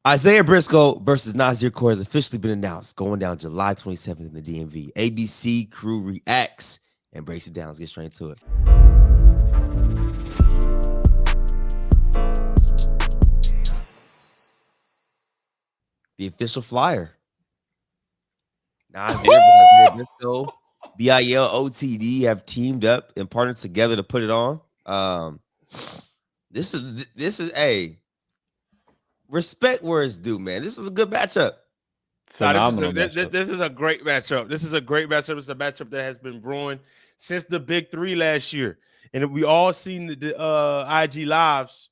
Isaiah Briscoe versus Nasir Core has officially been announced, going down July 27th in the DMV. ABC crew reacts and breaks it down. Let's get straight into it. The official flyer. Nasir versus Isaiah Briscoe, BILOTD have teamed up and partnered together to put it on. This is a respect where it's due, man. This is a good matchup. No, Phenomenal matchup. this is a great matchup. This is a great matchup. It's a matchup that has been brewing since the Big Three last year, and we all seen the IG lives.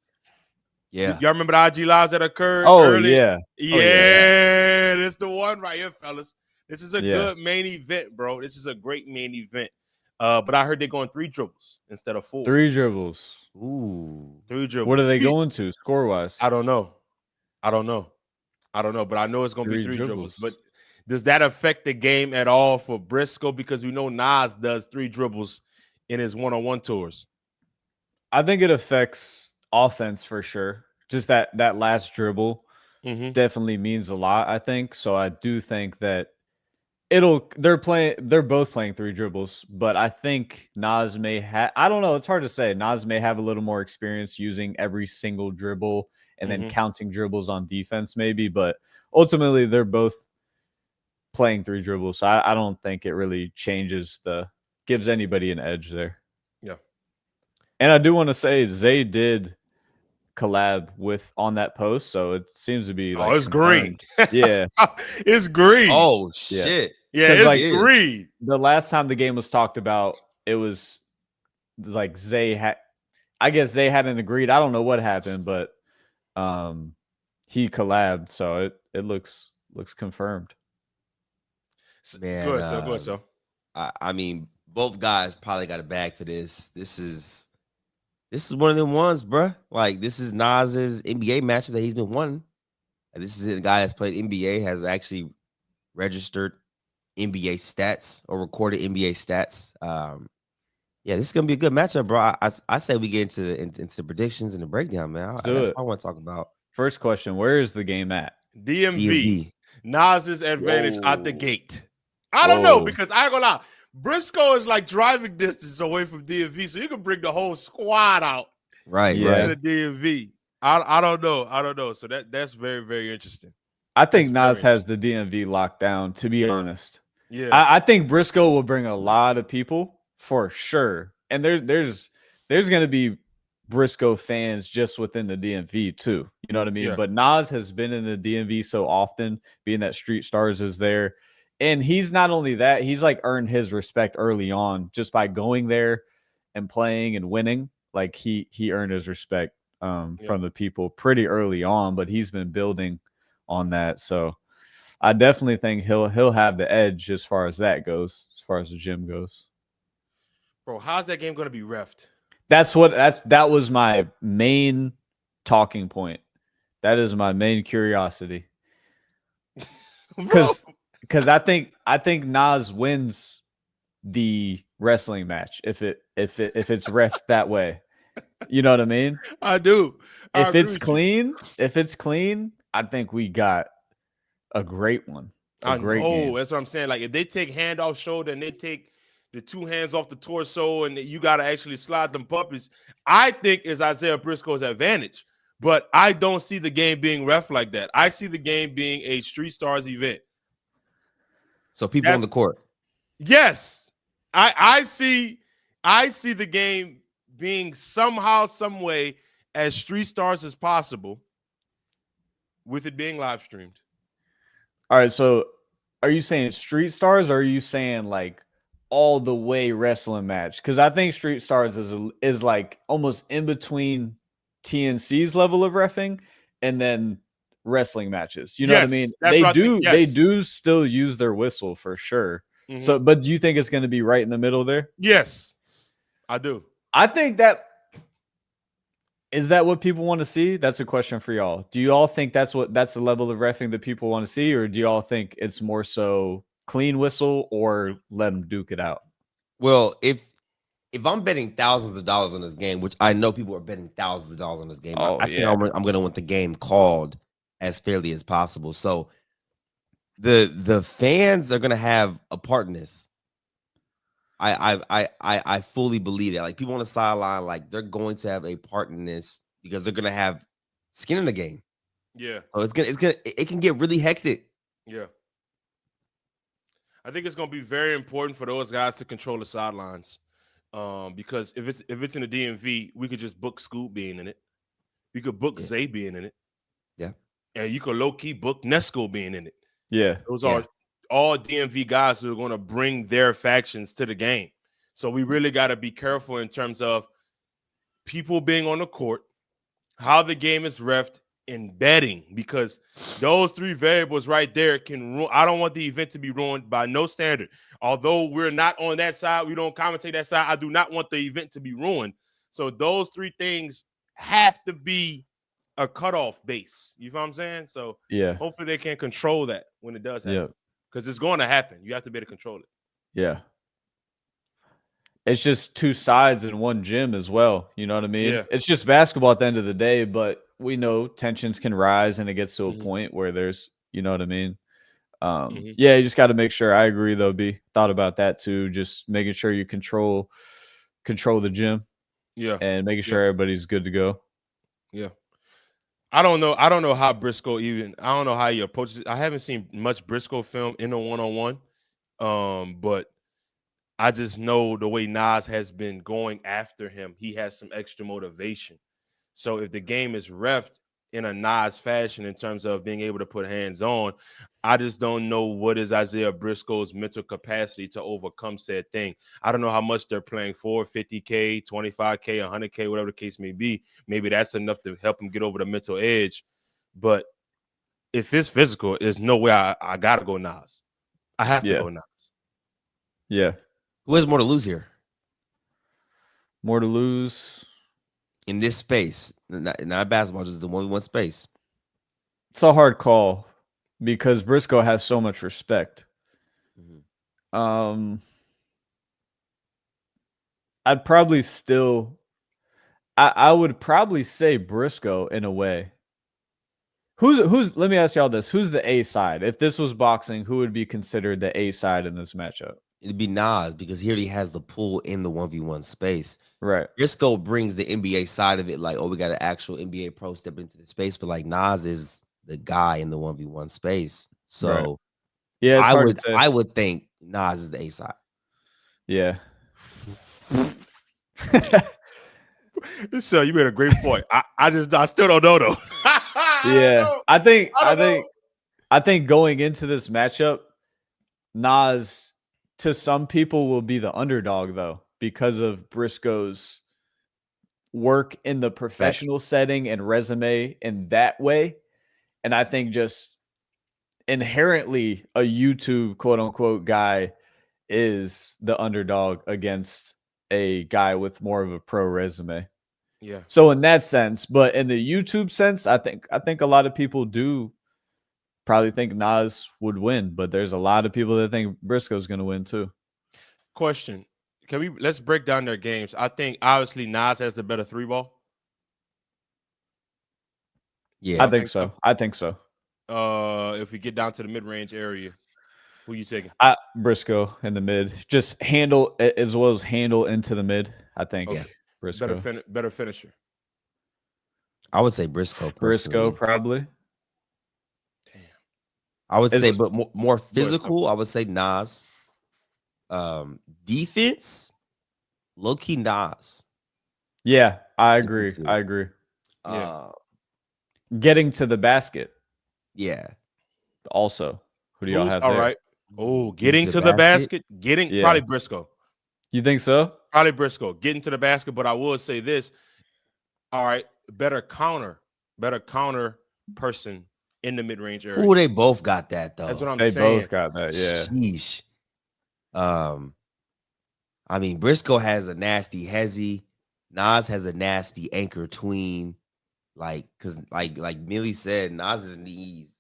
Yeah. Y'all remember the IG lives that occurred Oh early? yeah. Oh Yeah, that's the one right here, fellas. This is a Yeah. good main event, bro. This is a great main event. But I heard they're going 3 dribbles instead of 4. 3 dribbles. Ooh. 3 dribbles. What are they going to score wise? I don't know. But I know it's going to be 3 3 dribbles. dribbles. But does that affect the game at all for Briscoe? Because we know Nas does 3 dribbles in his one-on-one tours. I think it affects offense for sure. Just that last dribble definitely means a lot, I think. So I do think that they're both playing 3 dribbles, but I think Nas may have, I don't know, it's hard to say. Nas may have a little more experience using every single dribble and then counting dribbles on defense maybe, but ultimately they're both playing 3 dribbles. So I don't think it really gives anybody an edge there. Yeah. And I do want to say Zay did collab on that post, so it seems to be like it's green. Yeah. It's green. Oh shit. Yeah, it's like, green. The last time the game was talked about, it was like I guess Zay hadn't agreed. I don't know what happened, but he collabed, so it looks confirmed. Man, Go ahead, so. I mean, both guys probably got a bag for this. This is one of them ones, bruh. Like, this is Nas's NBA matchup that he's been wanting. And this is a guy that's played NBA, has actually registered NBA stats or recorded NBA stats. Yeah, this is gonna be a good matchup, bro. I say we get into the predictions and the breakdown, man. That's what I want to talk about. First question: where is the game at? DMV. Nas's advantage out the gate. I don't know, because I ain't gonna lie. Briscoe is like driving distance away from DMV, so you can bring the whole squad out. Right. To the DMV. I don't know. So that's very, very interesting. I think Nas has the DMV locked down, to be honest. Yeah. I think Briscoe will bring a lot of people for sure. And there's going to be Briscoe fans just within the DMV too. You know what I mean? Yeah. But Nas has been in the DMV so often, being that Street Stars is there. And he's not only that, he's like earned his respect early on just by going there and playing and winning. Like he earned his respect from the people pretty early on, but he's been building on that. So I definitely think he'll have the edge as far as that goes, as far as the gym goes. Bro, how's that game going to be reffed? That was my main talking point. That is my main curiosity. Because I think Nas wins the wrestling match if it's reffed that way. You know what I mean? I do. If it's clean, I think we got a great one. Great game. That's what I'm saying. Like if they take hand off shoulder and they take the 2 hands off the torso and you got to actually slide them puppies, I think is Isaiah Briscoe's advantage. But I don't see the game being ref like that. I see the game being a Street Stars event. So people on the court. Yes. I see the game being somehow, some way as Street Stars as possible with it being live streamed. All right, so are you saying Street Stars or are you saying like all the way wrestling match? Because I think Street Stars is like almost in between TNC's level of reffing and then wrestling matches. You know what I mean? They do still use their whistle for sure. Mm-hmm. So, but do you think it's going to be right in the middle there? Yes, I do. I think is that what people want to see? That's a question for y'all. Do you all think that's the level of reffing that people want to see, or do y'all think it's more so clean whistle or let them duke it out? Well, if I'm betting thousands of dollars on this game, which I know people are betting thousands of dollars on this game, I think I'm going to want the game called as fairly as possible. So the fans are gonna have a part in this. I fully believe that. Like people on the sideline, like they're going to have a part in this because they're gonna have skin in the game. Yeah. So it can get really hectic. Yeah. I think it's going to be very important for those guys to control the sidelines. Because if it's in the DMV, we could just book Scoop being in it. We could book Zay being in it. Yeah. And you could low key book Nesco being in it. Yeah. Those are all DMV guys who are going to bring their factions to the game. So we really got to be careful in terms of people being on the court, how the game is refed, and betting, because those three variables right there can ruin. I don't want the event to be ruined by no standard. Although we're not on that side, we don't commentate that side. I do not want the event to be ruined. So those three things have to be a cutoff base. You know what I'm saying? So Yeah. hopefully they can control that when it does happen. Yeah. Because it's going to happen. You have to be able to control it. Yeah. It's just two sides in one gym as well. You know what I mean? Yeah. It's just basketball at the end of the day, but we know tensions can rise and it gets to a point where there's, you know what I mean? Yeah, you just got to make sure. I agree though, B. Thought about that too. Just making sure you control the gym. Yeah. And making sure everybody's good to go. Yeah. I don't know how Briscoe I don't know how he approaches it. I haven't seen much Briscoe film in a one-on-one. But I just know the way Nas has been going after him, he has some extra motivation. So if the game is refed in a Nas fashion in terms of being able to put hands on, I just don't know what is Isaiah Briscoe's mental capacity to overcome said thing. I don't know how much they're playing for, 50K, 25K, 100K, whatever the case may be. Maybe that's enough to help him get over the mental edge. But if it's physical, there's no way I got to go Nas. I have to go Nas. Yeah. Who has more to lose here? More to lose in this space, not basketball, just the 1v1 space. It's a hard call because Briscoe has so much respect. I'd probably still, I would probably say Briscoe in a way. Who's? Let me ask y'all this: who's the A side? If this was boxing, who would be considered the A side in this matchup? It'd be Nas because he already has the pull in the 1v1 space. Right. Briscoe brings the NBA side of it, like, oh, we got an actual NBA pro step into the space, but like Nas is the guy in the 1v1 space. So yeah, I would think Nas is the A side. Yeah. So you made a great point. I still don't know though. Yeah. I think going into this matchup, Nas to some people will be the underdog though, because of Briscoe's work in the professional setting and resume in that way. And I think just inherently a YouTube quote unquote guy is the underdog against a guy with more of a pro resume. Yeah. So in that sense, but in the YouTube sense, I think a lot of people do probably think Nas would win, but there's a lot of people that think Briscoe's going to win too. Question. Let's break down their games. I think obviously Nas has the better three ball. Yeah. I think so. If we get down to the mid-range area, who you taking? Briscoe in the mid. Just handle as well as handle into the mid. I think Briscoe. Better finisher. I would say Briscoe. Briscoe probably. Damn. I would say, but more physical. I would say Nas. Defense, low key Nas. Yeah, I agree. Yeah. Getting to the basket. Yeah. Also, who do y'all have all there? right? Oh, getting to the basket. Probably Briscoe. You think so? Probably Briscoe. Getting to the basket, but I will say this. All right, better counter person in the mid-range area. Oh, they both got that though. That's what I'm saying. They both got that, yeah. Sheesh. I mean, Briscoe has a nasty hezzy. Nas has a nasty anchor tween. Like, cause like Millie said, Nas's knees.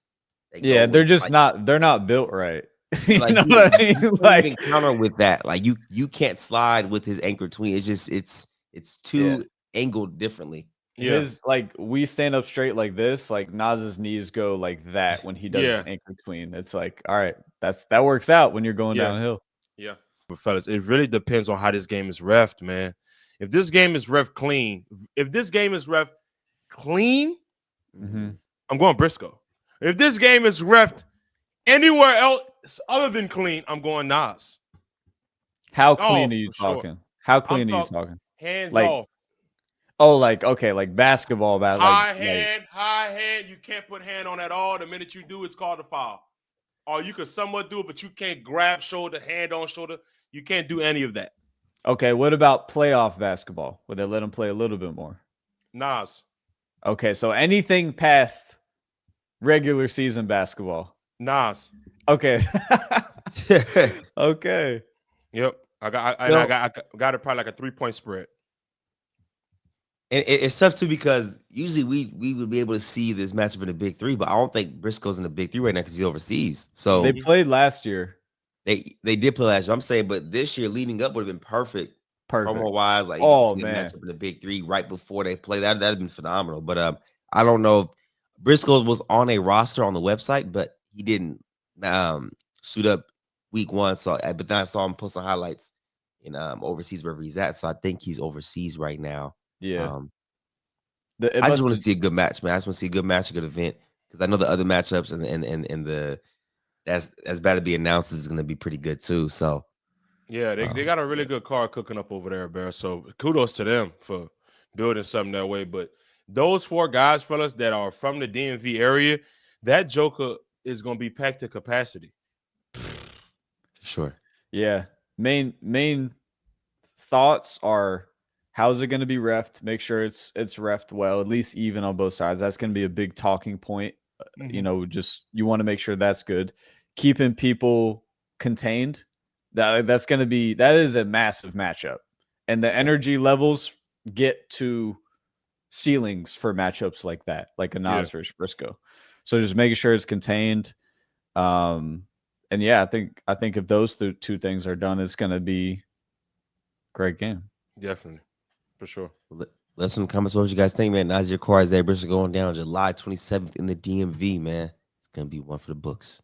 They're just they're not built right. You like, know what I mean? Like, even counter with that. Like you can't slide with his anchor tween. It's just it's too angled differently. his like we stand up straight like this, like Nas's knees go like that when he does his anchor tween. It's like, all right, that works out when you're going downhill. Yeah. But fellas, it really depends on how this game is reffed, man. If this game is ref clean, I'm going Briscoe. If this game is reffed anywhere else other than clean, I'm going Nas. How clean are you talking? Sure. How clean are you talking? Hands like, off. Oh, like okay, like basketball, high hand. You can't put hand on at all. The minute you do, it's called a foul. Or you could somewhat do it, but you can't grab shoulder, hand on shoulder. You can't do any of that. Okay, what about playoff basketball? Would they let them play a little bit more? Nas. Okay, so anything past regular season basketball. Nas. Okay. Okay. Yep. I got it probably like a 3-point spread. And it's tough too because usually we would be able to see this matchup in the Big Three, but I don't think Briscoe's in the Big Three right now because he's overseas. So they played last year. They did play last year. I'm saying, but this year leading up would have been perfect. Promo wise, like matchup in the Big Three right before they play. That'd have been phenomenal. But I don't know if Briscoe was on a roster on the website, but he didn't suit up week 1. So but then I saw him post some highlights in overseas wherever he's at. So I think he's overseas right now. Yeah. I just want to see a good match, man. I just want to see a good match, a good event, because I know the other matchups and the that's about to be announced is going to be pretty good too. So yeah, they got a really good card cooking up over there, Bear. So kudos to them for building something that way. But those 4 guys, fellas, that are from the DMV area, that joker is going to be packed to capacity. Sure. Yeah. Main thoughts are, how's it going to be reffed? Make sure it's reffed well, at least even on both sides. That's going to be a big talking point. You know, just you want to make sure that's good. Keeping people contained. That is a massive matchup. And the energy levels get to ceilings for matchups like that, like a Nas versus Briscoe. So just making sure it's contained. And yeah, I think if those two things are done, it's going to be a great game. Definitely. For sure. Let us know in the comments what you guys think, man. Nasir Core Isaiah Briscoe going down July 27th in the DMV, man. It's going to be one for the books.